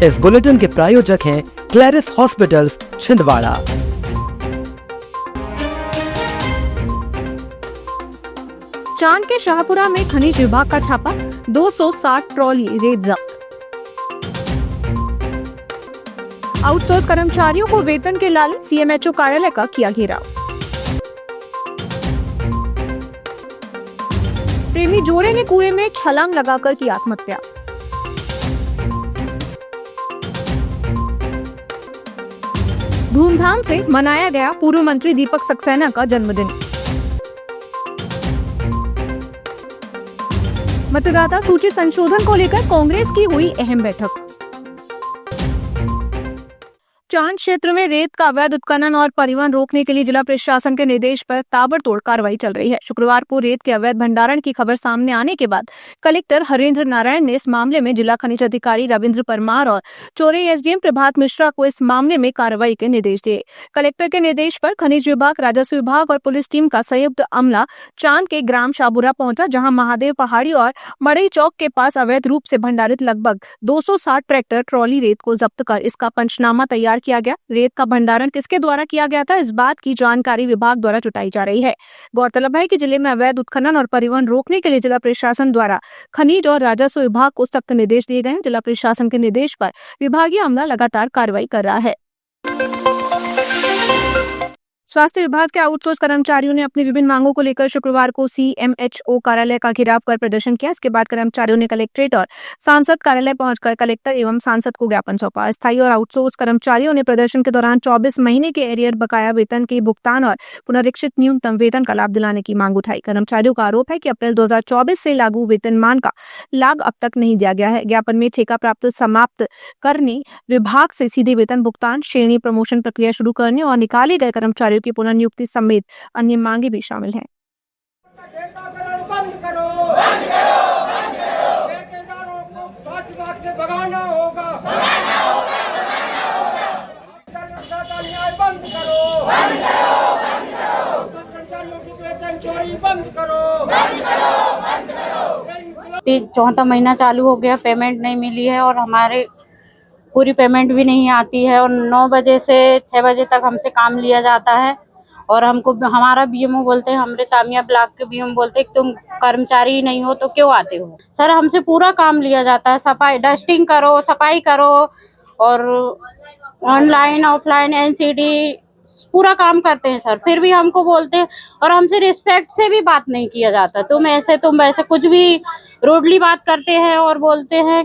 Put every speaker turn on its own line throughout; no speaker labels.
इस बुलेटिन के प्रायोजक हैं क्लैरिस हॉस्पिटल्स छिंदवाड़ा।
चांद के शाहपुरा में खनिज विभाग का छापा, 260 ट्रॉली रेत जब्त। आउटसोर्स कर्मचारियों को वेतन के लालच, सीएमएचओ कार्यालय का किया घेराव। प्रेमी जोड़े ने कुएं में छलांग लगाकर की आत्महत्या। धूमधाम से मनाया गया पूर्व मंत्री दीपक सक्सेना का जन्मदिन। मतदाता सूची संशोधन को लेकर कांग्रेस की हुई अहम बैठक। चांद क्षेत्र में रेत का अवैध उत्खनन और परिवहन रोकने के लिए जिला प्रशासन के निर्देश पर ताबड़तोड़ कार्रवाई चल रही है। शुक्रवार को रेत के अवैध भंडारण की खबर सामने आने के बाद कलेक्टर हरेंद्र नारायण ने इस मामले में जिला खनिज अधिकारी रविंद्र परमार और चोरई एसडीएम प्रभात मिश्रा को इस मामले में कार्रवाई के निर्देश दिए। कलेक्टर के निर्देश पर खनिज विभाग, राजस्व विभाग और पुलिस टीम का संयुक्त अमला चांद के ग्राम शाहपुरा पहुंचा, जहां महादेव पहाड़ी और मड़ई चौक के पास अवैध रूप से भंडारित लगभग 260 ट्रैक्टर ट्रॉली रेत को जब्त कर इसका पंचनामा तैयार किया गया। रेत का भंडारण किसके द्वारा किया गया था, इस बात की जानकारी विभाग द्वारा जुटाई जा रही है। गौरतलब है कि जिले में अवैध उत्खनन और परिवहन रोकने के लिए जिला प्रशासन द्वारा खनिज और राजस्व विभाग को सख्त निर्देश दिए गए हैं। जिला प्रशासन के निर्देश पर विभागीय अमला लगातार कार्रवाई कर रहा है। स्वास्थ्य विभाग के आउटसोर्स कर्मचारियों ने अपनी विभिन्न मांगों को लेकर शुक्रवार को सीएमएचओ कार्यालय का घेराव कर प्रदर्शन किया। इसके बाद कर्मचारियों ने कलेक्ट्रेट और सांसद कार्यालय पहुंचकर कलेक्टर एवं सांसद को ज्ञापन सौंपा। स्थायी और आउटसोर्स कर्मचारियों ने प्रदर्शन के दौरान 24 महीने के एरियर बकाया वेतन के भुगतान और पुनरीक्षित न्यूनतम वेतन का लाभ दिलाने की मांग उठाई। कर्मचारियों का आरोप है कि अप्रैल 2024 से लागू वेतनमान का लाभ अब तक नहीं दिया गया है। ज्ञापन में ठेका प्राप्त समाप्त करने, विभाग से सीधे वेतन भुगतान, श्रेणी प्रमोशन प्रक्रिया शुरू करने और निकाले गए कर्मचारियों की पुनर्नियुक्ति समेत अन्य मांगे भी शामिल हैं।
चौथा महीना चालू हो गया, पेमेंट नहीं मिली है और हमारे पूरी पेमेंट भी नहीं आती है और 9 बजे से 6 बजे तक हमसे काम लिया जाता है और हमको हमारा बीएमओ बोलते हैं, हमारे तामिया ब्लॉक के बीएमओ बोलते हैं कि तुम कर्मचारी ही नहीं हो तो क्यों आते हो। सर हमसे पूरा काम लिया जाता है, सफाई, डस्टिंग करो, सफाई करो और ऑनलाइन ऑफलाइन एनसीडी पूरा काम करते हैं सर, फिर भी हमको बोलते हैं और हमसे रिस्पेक्ट से भी बात नहीं किया जाता। तुम वैसे कुछ भी रूडली बात करते हैं और बोलते हैं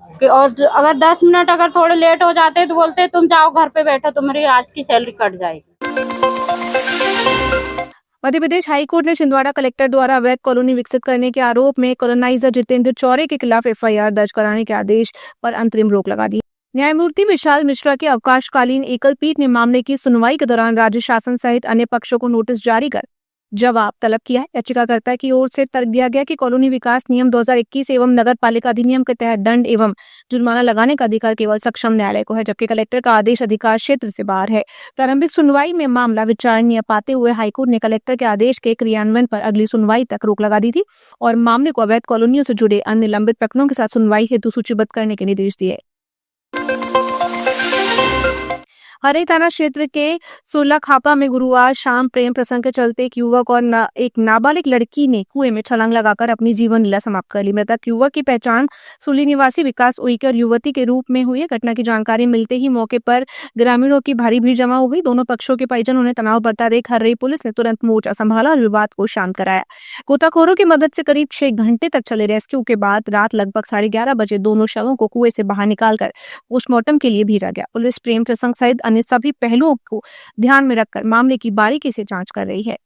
कि और अगर 10 मिनट अगर थोड़े लेट हो जाते हैं तो बोलते हैं तुम जाओ घर पे बैठो, तुम्हारी आज की सैलरी कट जाएगी।
मध्य प्रदेश हाईकोर्ट ने छिंदवाड़ा कलेक्टर द्वारा अवैध कॉलोनी विकसित करने के आरोप में कॉलोनाइजर जितेंद्र चौरे के खिलाफ एफआईआर दर्ज कराने के आदेश पर अंतरिम रोक लगा दी। न्यायमूर्ति विशाल मिश्रा के अवकाशकालीन एकल पीठ ने मामले की सुनवाई के दौरान राज्य शासन सहित अन्य पक्षों को नोटिस जारी कर जवाब तलब किया है। याचिकाकर्ता की ओर से तर्क दिया गया कि कॉलोनी विकास नियम 2021 एवं नगर पालिका अधिनियम के तहत दंड एवं जुर्माना लगाने का अधिकार केवल सक्षम न्यायालय को है, जबकि कलेक्टर का आदेश अधिकार क्षेत्र से बाहर है। प्रारंभिक सुनवाई में मामला विचारणीय पाते हुए हाईकोर्ट ने कलेक्टर के आदेश के क्रियान्वयन पर अगली सुनवाई तक रोक लगा दी थी और मामले को अवैध कॉलोनियों से जुड़े अन्य लंबित प्रकरणों के साथ सुनवाई हेतु सूचीबद्ध करने के निर्देश दिए। हरई थाना क्षेत्र के सुरला खापा में गुरुवार शाम प्रेम प्रसंग के चलते एक युवक और एक नाबालिग लड़की ने कुएं में छलांग लगाकर अपनी जीवन लीला समाप्त कर ली। मृतक युवक की पहचान सुली निवासी विकास उइके और युवती के रूप में हुई है। घटना की जानकारी मिलते ही मौके पर ग्रामीणों की भारी भीड़ जमा हो गई। दोनों पक्षों के परिजनों ने तनाव बढ़ता देख हरई पुलिस ने तुरंत मोर्चा संभाला और विवाद को शांत कराया। गोताखोरों की मदद से करीब 6 घंटे तक चले रेस्क्यू के बाद रात लगभग 11:30 बजे दोनों शवों को कुएं से बाहर निकालकर पोस्टमार्टम के लिए भेजा गया। पुलिस प्रेम प्रसंग सहित अन्य सभी पहलुओं को ध्यान में रखकर मामले की बारीकी से जांच कर रही है।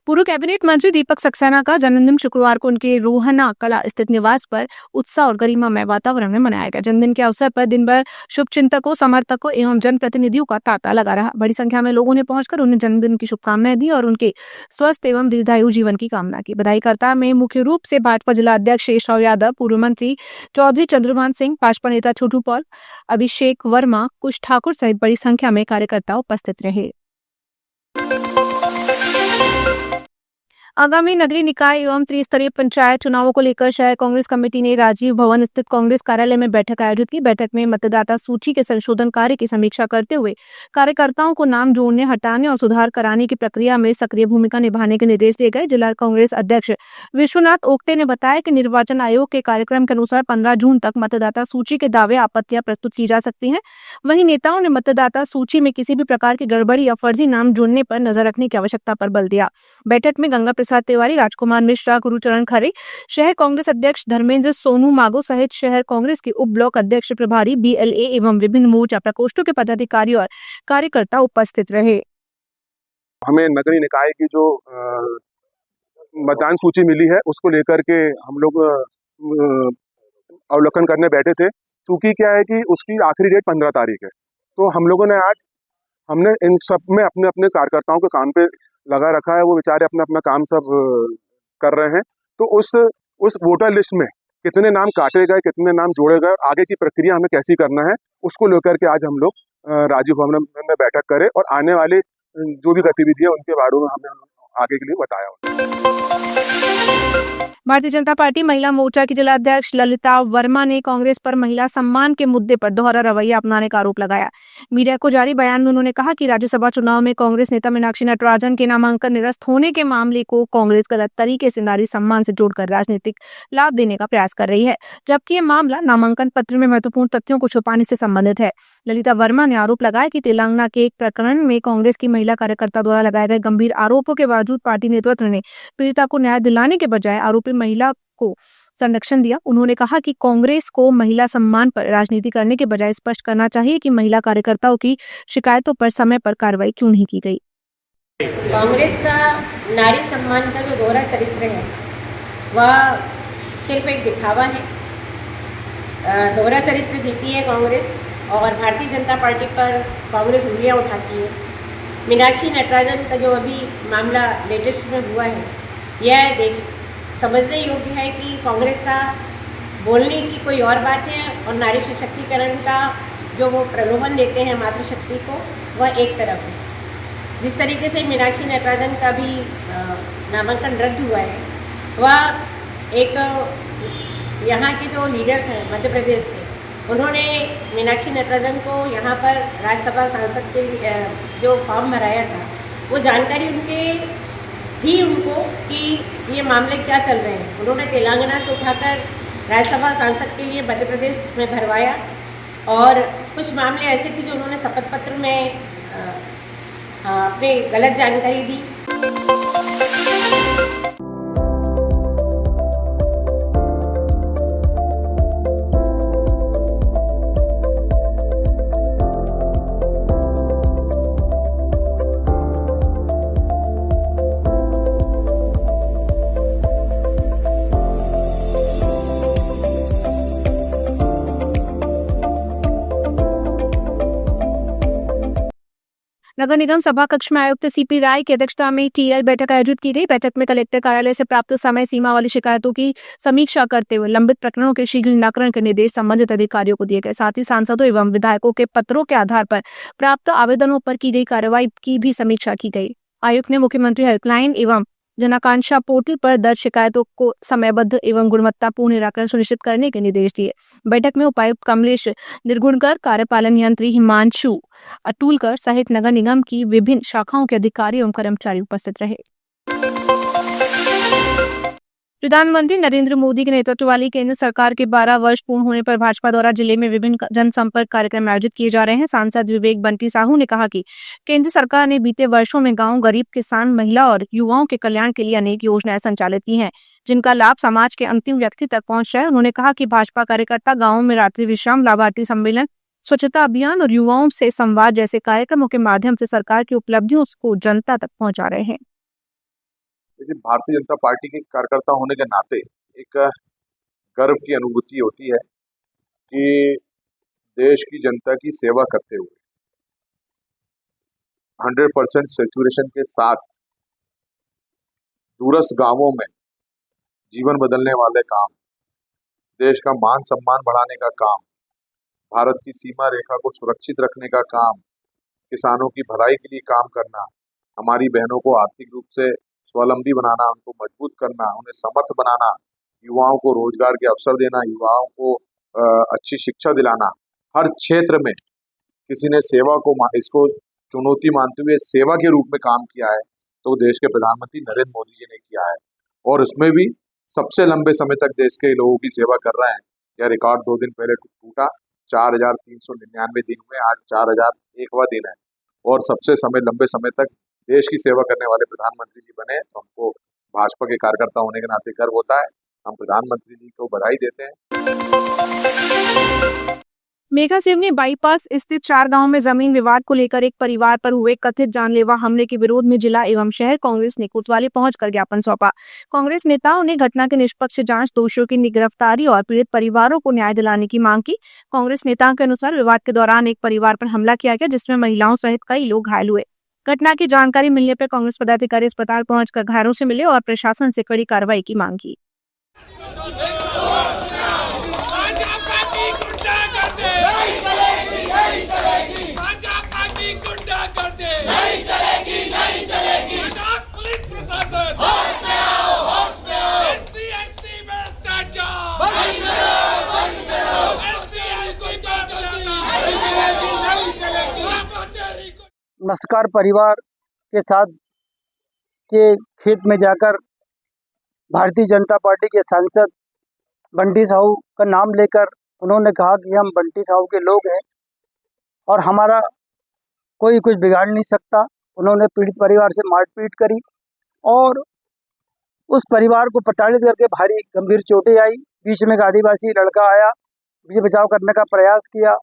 पूर्व कैबिनेट मंत्री दीपक सक्सेना का जन्मदिन शुक्रवार को उनके रोहना कला स्थित निवास पर उत्साह और गरिमामय वातावरण में मनाया गया। जन्मदिन के अवसर पर दिन भर शुभचिंतकों, समर्थकों एवं जनप्रतिनिधियों का तांता लगा रहा। बड़ी संख्या में लोगों ने पहुंचकर उन्हें जन्मदिन की शुभकामनाएं दी और उनके स्वस्थ एवं दीर्घायु जीवन की कामना की। बधाईकर्ता में मुख्य रूप से भाजपा जिला अध्यक्ष शेषराव यादव, पूर्व मंत्री चौधरी चंद्रभान सिंह, भाजपा नेता छोटू पॉल, अभिषेक वर्मा, कुश ठाकुर सहित बड़ी संख्या में कार्यकर्ता उपस्थित रहे। आगामी नगरीय निकाय एवं त्रिस्तरीय पंचायत चुनावों को लेकर शहर कांग्रेस कमेटी ने राजीव भवन स्थित कांग्रेस कार्यालय में बैठक आयोजित की। बैठक में मतदाता सूची के संशोधन कार्य की समीक्षा करते हुए कार्यकर्ताओं को नाम जोड़ने, हटाने और सुधार कराने की प्रक्रिया में सक्रिय भूमिका निभाने के निर्देश दिए गए। जिला कांग्रेस अध्यक्ष विश्वनाथ ओक्टे ने बताया कि निर्वाचन आयोग के कार्यक्रम के अनुसार 15 जून तक मतदाता सूची के दावे आपत्तियां प्रस्तुत की जा सकती हैं। वहीं नेताओं ने मतदाता सूची में किसी भी प्रकार की गड़बड़ी या फर्जी नाम जोड़ने पर नजर रखने की आवश्यकता पर बल दिया। बैठक में गंगा प्रसाद तिवारी, राजकुमार मिश्रा, गुरुचरण खरे, शहर कांग्रेस अध्यक्ष धर्मेंद्र सोनू मागो सहित शहर कांग्रेस के उप ब्लॉक अध्यक्ष प्रभारी BLA एवं विभिन्न मोर्चा प्रकोष्ठों के पदाधिकारी और कार्यकर्ता उपस्थित रहे।
हमें नगरीय निकाय की जो मतदान सूची मिली है उसको लेकर के हम लोग अवलोकन करने बैठे थे। चूंकि क्या है कि उसकी आखिरी डेट 15 तारीख है, तो हम लोगों ने हमने इन सब में अपने अपने कार्यकर्ताओं के काम पे लगा रखा है। वो बेचारे अपना अपना काम सब कर रहे हैं। तो उस वोटर लिस्ट में कितने नाम काटे गए, कितने नाम जोड़े गए, आगे की प्रक्रिया हमें कैसी करना है, उसको लेकर के आज हम लोग राजीव भवन में बैठक करें और आने वाले जो भी गतिविधियां उनके बारे में हमने आगे के लिए बताया।
भारतीय जनता पार्टी महिला मोर्चा की जिला अध्यक्ष ललिता वर्मा ने कांग्रेस पर महिला सम्मान के मुद्दे पर दोहरा रवैया अपनाने का आरोप लगाया। मीडिया को जारी बयान में उन्होंने कहा कि राज्यसभा चुनाव में कांग्रेस नेता मीनाक्षी नटराजन के नामांकन निरस्त होने के मामले को कांग्रेस गलत तरीके से नारी सम्मान से जोड़कर राजनीतिक लाभ देने का प्रयास कर रही है, जबकि ये मामला नामांकन पत्र में महत्वपूर्ण तथ्यों को छुपाने से संबंधित है। ललिता वर्मा ने आरोप लगाया कि तेलंगाना के एक प्रकरण में कांग्रेस की महिला कार्यकर्ता द्वारा लगाए गए गंभीर आरोपों के बावजूद पार्टी नेतृत्व ने पीड़िता को न्याय दिलाने के बजाय आरोपी महिला को संरक्षण दिया। उन्होंने कहा कि कांग्रेस को महिला सम्मान पर राजनीति करने के बजाय स्पष्ट करना चाहिए कि महिला कार्यकर्ताओं की शिकायतों पर समय पर कार्रवाई क्यों नहीं की गई।
कांग्रेस का नारी सम्मान का जो दोहरा चरित्र है वह सिर्फ एक दिखावा है। दोहरा चरित्र जीती है कांग्रेस और भारतीय जनता पार्टी पर कांग्रेस उंगलियां उठाती है। मीनाक्षी नटराजन का जो अभी मामला लेटेस्ट में हुआ है, यह समझने योग्य है कि कांग्रेस का बोलने की कोई और बात है और नारी सशक्तिकरण का जो वो प्रलोभन देते हैं मातृशक्ति को, वह एक तरफ है। जिस तरीके से मीनाक्षी नटराजन का भी नामांकन रद्द हुआ है, वह एक यहाँ के जो लीडर्स हैं मध्य प्रदेश के, उन्होंने मीनाक्षी नटराजन को यहाँ पर राज्यसभा सांसद के लिए जो फॉर्म भराया था, वो जानकारी उनको कि ये मामले क्या चल रहे हैं। उन्होंने तेलंगाना से उठाकर राज्यसभा सांसद के लिए मध्य प्रदेश में भरवाया और कुछ मामले ऐसे थे जो उन्होंने शपथ पत्र में अपनी गलत जानकारी दी।
नगर निगम सभा कक्ष में आयुक्त CP राय की अध्यक्षता में TL बैठक आयोजित की गई। बैठक में कलेक्टर कार्यालय से प्राप्त समय सीमा वाली शिकायतों की समीक्षा करते हुए लंबित प्रकरणों के शीघ्र निराकरण के निर्देश संबंधित अधिकारियों को दिए गए। साथ ही सांसदों एवं विधायकों के पत्रों के आधार पर प्राप्त आवेदनों पर की गई कार्रवाई की भी समीक्षा की गई। आयुक्त ने मुख्यमंत्री हेल्पलाइन एवं जनाकांक्षा पोर्टल पर दर्ज शिकायतों को समयबद्ध एवं गुणवत्तापूर्ण निराकरण सुनिश्चित करने के निर्देश दिए। बैठक में उपायुक्त कमलेश निर्गुणकर, कार्यपालन यंत्री हिमांशु अटूलकर सहित नगर निगम की विभिन्न शाखाओं के अधिकारी एवं कर्मचारी उपस्थित रहे। प्रधानमंत्री नरेंद्र मोदी के नेतृत्व वाली केंद्र सरकार के 12 वर्ष पूर्ण होने पर भाजपा द्वारा जिले में विभिन्न जनसंपर्क कार्यक्रम आयोजित किए जा रहे हैं। सांसद विवेक बंटी साहू ने कहा कि केंद्र सरकार ने बीते वर्षों में गांव, गरीब, किसान, महिला और युवाओं के कल्याण के लिए अनेक योजनाएं संचालित की हैं, जिनका लाभ समाज के अंतिम व्यक्ति तक पहुंच रहा है। उन्होंने कहा कि भाजपा कार्यकर्ता गाँवों में रात्रि विश्राम, लाभार्थी सम्मेलन, स्वच्छता अभियान और युवाओं से संवाद जैसे कार्यक्रमों के माध्यम से सरकार की उपलब्धियों को जनता तक पहुंचा रहे हैं।
लेकिन भारतीय जनता पार्टी के कार्यकर्ता होने के नाते एक गर्व की अनुभूति होती है कि देश की जनता की सेवा करते हुए 100% सैचुरेशन के साथ दूरस्थ गांवों में जीवन बदलने वाले काम, देश का मान सम्मान बढ़ाने का काम, भारत की सीमा रेखा को सुरक्षित रखने का काम, किसानों की भलाई के लिए काम करना, हमारी बहनों को आर्थिक रूप से
स्वावलंबी बनाना, उनको मजबूत करना, उन्हें समर्थ बनाना, युवाओं को रोजगार के अवसर देना, युवाओं को अच्छी शिक्षा दिलाना, हर क्षेत्र में किसी ने सेवा को इसको चुनौती मानते हुए सेवा के रूप में काम किया है तो देश के प्रधानमंत्री नरेंद्र मोदी जी ने किया है, और उसमें भी सबसे लंबे समय तक देश के लोगों की सेवा कर रहे हैं। यह रिकॉर्ड 2 दिन पहले टूटा, 4,399 दिन हुए, आज 4,001वां दिन है, और सबसे लंबे समय तक देश की सेवा करने वाले प्रधानमंत्री जी बने, तो हमको भाजपा के कार्यकर्ता होने के नाते गर्व होता है। हम प्रधानमंत्री जी को बधाई देते हैं।
मेघा सिवनी बाईपास स्थित 4 गांव में जमीन विवाद को लेकर एक परिवार पर हुए कथित जानलेवा हमले के विरोध में जिला एवं शहर कांग्रेस ने कोतवाली पहुंचकर ज्ञापन सौंपा। कांग्रेस नेताओं ने घटना की निष्पक्ष जांच, दोषियों की गिरफ्तारी और पीड़ित परिवारों को न्याय दिलाने की मांग की। कांग्रेस नेताओं के अनुसार विवाद के दौरान एक परिवार पर हमला किया गया, जिसमें महिलाओं सहित कई लोग घायल हुए। घटना की जानकारी मिलने पर कांग्रेस पदाधिकारी अस्पताल पहुंचकर घायलों से मिले और प्रशासन से कड़ी कार्रवाई की मांग की।
मस्कार परिवार के साथ के खेत में जाकर भारतीय जनता पार्टी के सांसद बंटी साहू का नाम लेकर उन्होंने कहा कि हम बंटी साहू के लोग हैं और हमारा कोई कुछ बिगाड़ नहीं सकता। उन्होंने पीड़ित परिवार से मारपीट करी और उस परिवार को प्रताड़ित करके भारी गंभीर चोटें आई। बीच में एक आदिवासी लड़का आया, मुझे बचाव करने का प्रयास किया,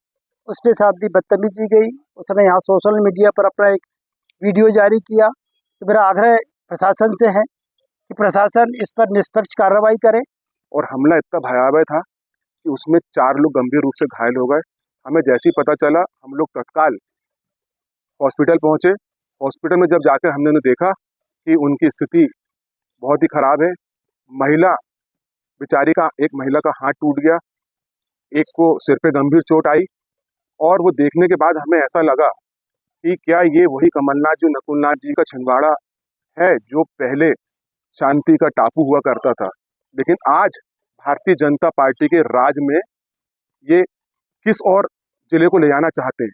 उस पर साथ बदतमीजी गई। उस समय यहाँ सोशल मीडिया पर अपना एक वीडियो जारी किया। तो मेरा आग्रह प्रशासन से है कि प्रशासन इस पर निष्पक्ष कार्रवाई करे।
और हमला इतना भयावह था कि उसमें 4 लोग गंभीर रूप से घायल हो गए। हमें जैसे ही पता चला हम लोग तत्काल हॉस्पिटल पहुंचे। हॉस्पिटल में जब जाकर हमने देखा कि उनकी स्थिति बहुत ही खराब है। एक महिला का हाथ टूट गया, एक को सिर पे गंभीर चोट आई, और वो देखने के बाद हमें ऐसा लगा कि क्या ये वही कमलनाथ जो नकुलनाथ जी का छिंदवाड़ा है जो पहले शांति का टापू हुआ करता था। लेकिन आज भारतीय जनता पार्टी के राज में ये किस और जिले को ले जाना चाहते हैं।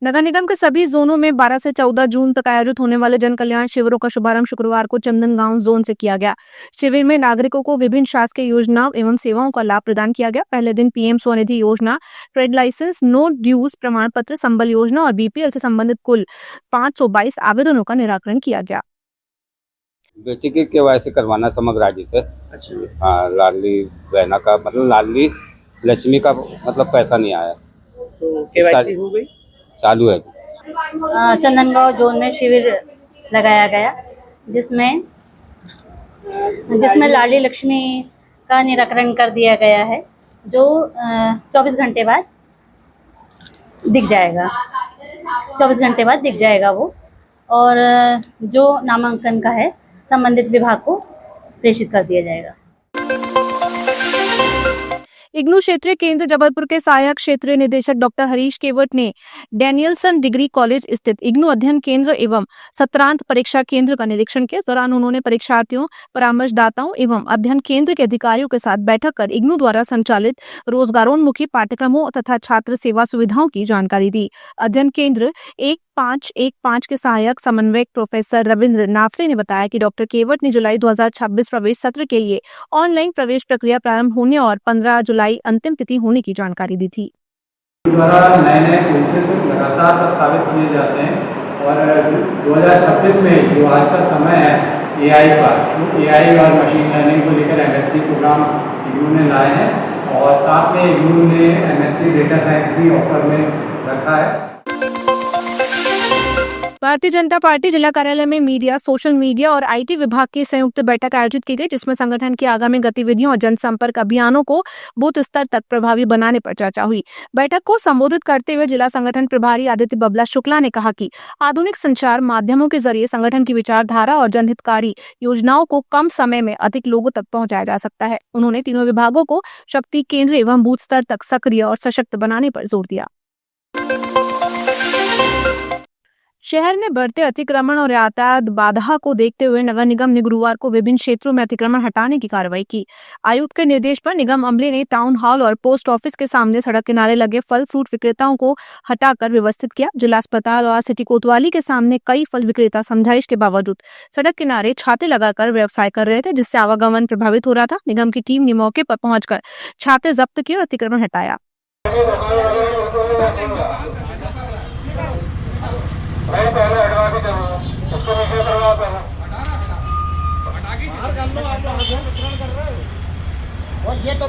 नगर निगम के सभी जोनों में 12 से 14 जून तक आयोजित होने वाले जन कल्याण शिविरों का शुभारंभ शुक्रवार को चंदन गांव जोन से किया गया। शिविर में नागरिकों को विभिन्न शासकीय योजनाओं एवं सेवाओं का लाभ प्रदान किया गया। पहले दिन पीएम स्वनिधि योजना, ट्रेड लाइसेंस, नो ड्यूज प्रमाण पत्र, संबल योजना और बीपीएल से संबंधित कुल 522 आवेदनों का निराकरण किया गया।
बेटी की केवाईसी करवाना समग्र राज्य से। अच्छा। हाँ, लाडली बहना का मतलब लाडली लक्ष्मी का मतलब पैसा नहीं आया,
तो केवाईसी हो गई,
चालू है।
चंदनगांव जोन में शिविर लगाया गया जिसमें लाडली लक्ष्मी का निराकरण कर दिया गया है, जो 24 घंटे बाद दिख जाएगा। 24 घंटे बाद दिख जाएगा वो, और जो नामांकन का है संबंधित विभाग को प्रेषित कर दिया जाएगा।
इग्नू क्षेत्रीय केंद्र जबलपुर के सहायक क्षेत्रीय निदेशक डॉक्टर हरीश केवट ने डैनियलसन डिग्री कॉलेज स्थित इग्नू अध्ययन केंद्र एवं सत्रांत परीक्षा केंद्र का निरीक्षण किया। इस दौरान उन्होंने परीक्षार्थियों, परामर्शदाताओं एवं अध्ययन केंद्र के अधिकारियों के साथ बैठक कर इग्नू द्वारा संचालित रोजगारोन्मुखी पाठ्यक्रमों तथा छात्र सेवा सुविधाओं की जानकारी दी। अध्ययन केंद्र 1515 के सहायक समन्वयक प्रोफेसर रविंद्र नाफले ने बताया कि डॉक्टर केवट ने जुलाई 2026 प्रवेश सत्र के लिए ऑनलाइन प्रवेश प्रक्रिया प्रारंभ होने और 15 जुलाई अंतिम तिथि होने की जानकारी दी थी।
द्वारा नए कोर्सेज लगातार प्रस्तावित किए जाते हैं और 2026 में जो आज का समय है एआई का, तो एआई और मशीन लर्निंग को लेकर एमएससी प्रोग्राम इग्नू ने लाए हैं और साथ में इग्नू ने एमएससी डेटा साइंस भी ऑफर में रखा है।
भारतीय जनता पार्टी जिला कार्यालय में मीडिया, सोशल मीडिया और आईटी विभाग की संयुक्त बैठक आयोजित की गई, जिसमें संगठन की आगामी गतिविधियों और जनसंपर्क अभियानों को बूथ स्तर तक प्रभावी बनाने पर चर्चा हुई। बैठक को संबोधित करते हुए जिला संगठन प्रभारी आदित्य बबला शुक्ला ने कहा कि आधुनिक संचार माध्यमों के जरिए संगठन की विचारधारा और जनहितकारी योजनाओं को कम समय में अधिक लोगों तक पहुंचाया जा सकता है। उन्होंने तीनों विभागों को शक्ति केंद्र एवं बूथ स्तर तक सक्रिय और सशक्त बनाने पर जोर दिया। शहर में बढ़ते अतिक्रमण और यातायात बाधा को देखते हुए नगर निगम ने गुरुवार को विभिन्न क्षेत्रों में अतिक्रमण हटाने की कार्रवाई की। आयुक्त के निर्देश पर निगम अमले ने टाउन हॉल और पोस्ट ऑफिस के सामने सड़क किनारे लगे फल फ्रूट विक्रेताओं को हटाकर व्यवस्थित किया। जिला अस्पताल और सिटी कोतवाली के सामने कई फल विक्रेता समझाइश के बावजूद सड़क किनारे छाते लगाकर व्यवसाय कर रहे थे, जिससे आवागमन प्रभावित हो रहा था। निगम की टीम ने मौके पर पहुंचकर छाते जब्त किए और अतिक्रमण हटाया।
और ये तो